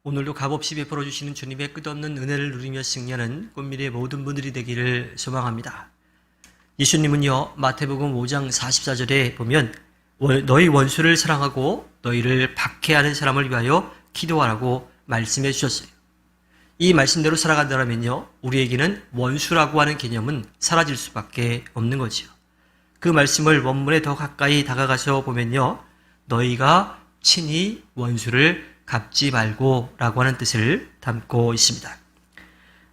오늘도 값없이 베풀어 주시는 주님의 끝없는 은혜를 누리며 승리하는 꽃미래의 모든 분들이 되기를 소망합니다. 예수님은요, 마태복음 5장 44절에 보면 너희 원수를 사랑하고 너희를 박해하는 사람을 위하여 기도하라고 말씀해 주셨어요. 이 말씀대로 살아간다면요, 우리에게는 원수라고 하는 개념은 사라질 수밖에 없는 거죠. 그 말씀을 원문에 더 가까이 다가가서 보면요, 너희가 친히 원수를 갚지 말고 라고 하는 뜻을 담고 있습니다.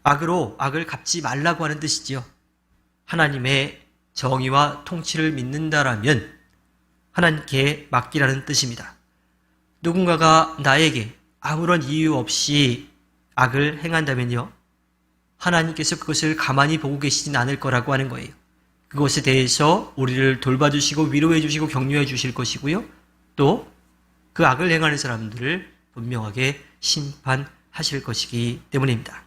악으로 악을 갚지 말라고 하는 뜻이지요. 하나님의 정의와 통치를 믿는다라면 하나님께 맡기라는 뜻입니다. 누군가가 나에게 아무런 이유 없이 악을 행한다면요, 하나님께서 그것을 가만히 보고 계시진 않을 거라고 하는 거예요. 그것에 대해서 우리를 돌봐주시고 위로해 주시고 격려해 주실 것이고요, 또 그 악을 행하는 사람들을 분명하게 심판하실 것이기 때문입니다.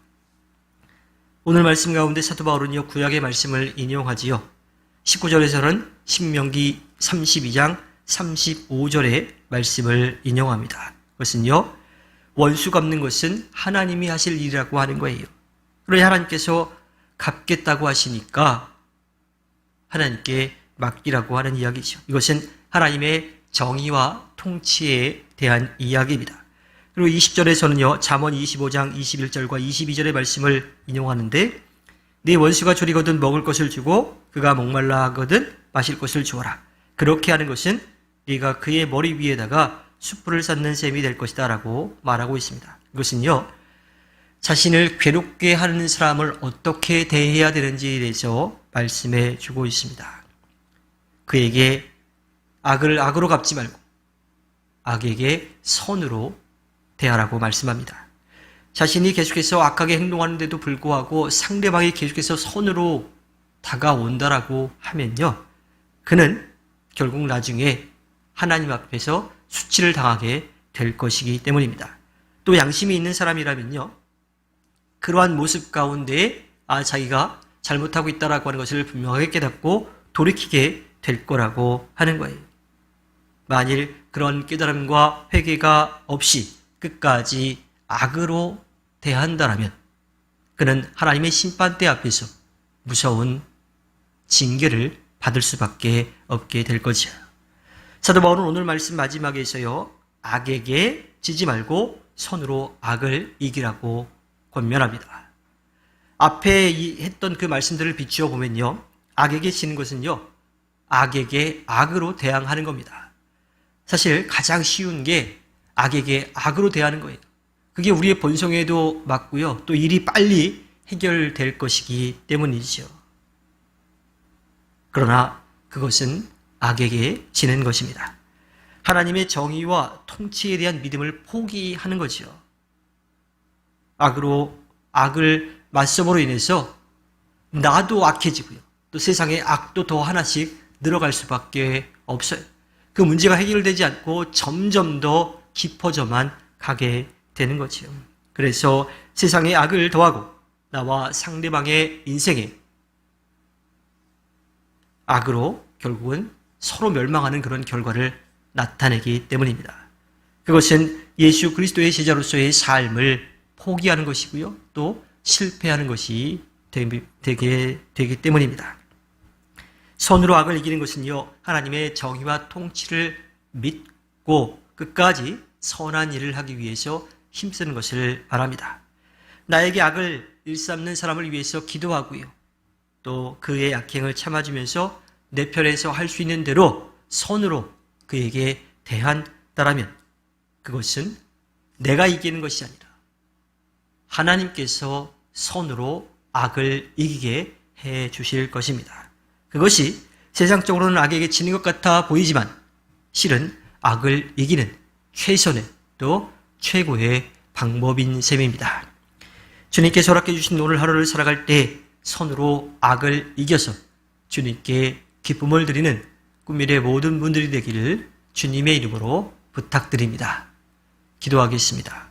오늘 말씀 가운데 사도 바울은요, 구약의 말씀을 인용하지요. 19절에서는 신명기 32장 35절의 말씀을 인용합니다. 그것은요, 원수 갚는 것은 하나님이 하실 일이라고 하는 거예요. 그러니 하나님께서 갚겠다고 하시니까 하나님께 맡기라고 하는 이야기죠. 이것은 하나님의 정의와 통치에 대한 이야기입니다. 그리고 20절에서는요, 잠언 25장 21절과 22절의 말씀을 인용하는데, 네 원수가 줄이거든 먹을 것을 주고 그가 목말라 하거든 마실 것을 주어라. 그렇게 하는 것은 네가 그의 머리 위에다가 숯불을 쌓는 셈이 될 것이다 라고 말하고 있습니다. 이것은요, 자신을 괴롭게 하는 사람을 어떻게 대해야 되는지에 대해서 말씀해 주고 있습니다. 그에게 악을 악으로 갚지 말고 악에게 선으로 대하라고 말씀합니다. 자신이 계속해서 악하게 행동하는데도 불구하고 상대방이 계속해서 선으로 다가온다라고 하면요, 그는 결국 나중에 하나님 앞에서 수치를 당하게 될 것이기 때문입니다. 또 양심이 있는 사람이라면요, 그러한 모습 가운데 자기가 잘못하고 있다라고 하는 것을 분명하게 깨닫고 돌이키게 될 거라고 하는 거예요. 만일 그런 깨달음과 회개가 없이 끝까지 악으로 대한다라면 그는 하나님의 심판대 앞에서 무서운 징계를 받을 수밖에 없게 될 거죠. 사도 바울은 오늘 말씀 마지막에서요, 악에게 지지 말고 선으로 악을 이기라고 권면합니다. 앞에 했던 그 말씀들을 비추어 보면요, 악에게 지는 것은요, 악에게 악으로 대항하는 겁니다. 사실 가장 쉬운 게 악에게 악으로 대하는 거예요. 그게 우리의 본성에도 맞고요, 또 일이 빨리 해결될 것이기 때문이죠. 그러나 그것은 악에게 지는 것입니다. 하나님의 정의와 통치에 대한 믿음을 포기하는 거죠. 악을 맞서므로 인해서 나도 악해지고요, 또 세상에 악도 더 하나씩 늘어갈 수밖에 없어요. 그 문제가 해결되지 않고 점점 더 깊어져만 가게 되는 거지요. 그래서 세상에 악을 더하고 나와 상대방의 인생에 악으로 결국은 서로 멸망하는 그런 결과를 나타내기 때문입니다. 그것은 예수 그리스도의 제자로서의 삶을 포기하는 것이고요, 또 실패하는 것이 되기 때문입니다. 선으로 악을 이기는 것은요, 하나님의 정의와 통치를 믿고 끝까지 선한 일을 하기 위해서 힘쓰는 것을 말합니다. 나에게 악을 일삼는 사람을 위해서 기도하고요, 또 그의 악행을 참아주면서 내 편에서 할 수 있는 대로 선으로 그에게 대한다라면 그것은 내가 이기는 것이 아니라 하나님께서 선으로 악을 이기게 해 주실 것입니다. 그것이 세상적으로는 악에게 지는 것 같아 보이지만 실은 악을 이기는 최선의 또 최고의 방법인 셈입니다. 주님께서 허락해 주신 오늘 하루를 살아갈 때 선으로 악을 이겨서 주님께 기쁨을 드리는 꿈미래의 모든 분들이 되기를 주님의 이름으로 부탁드립니다. 기도하겠습니다.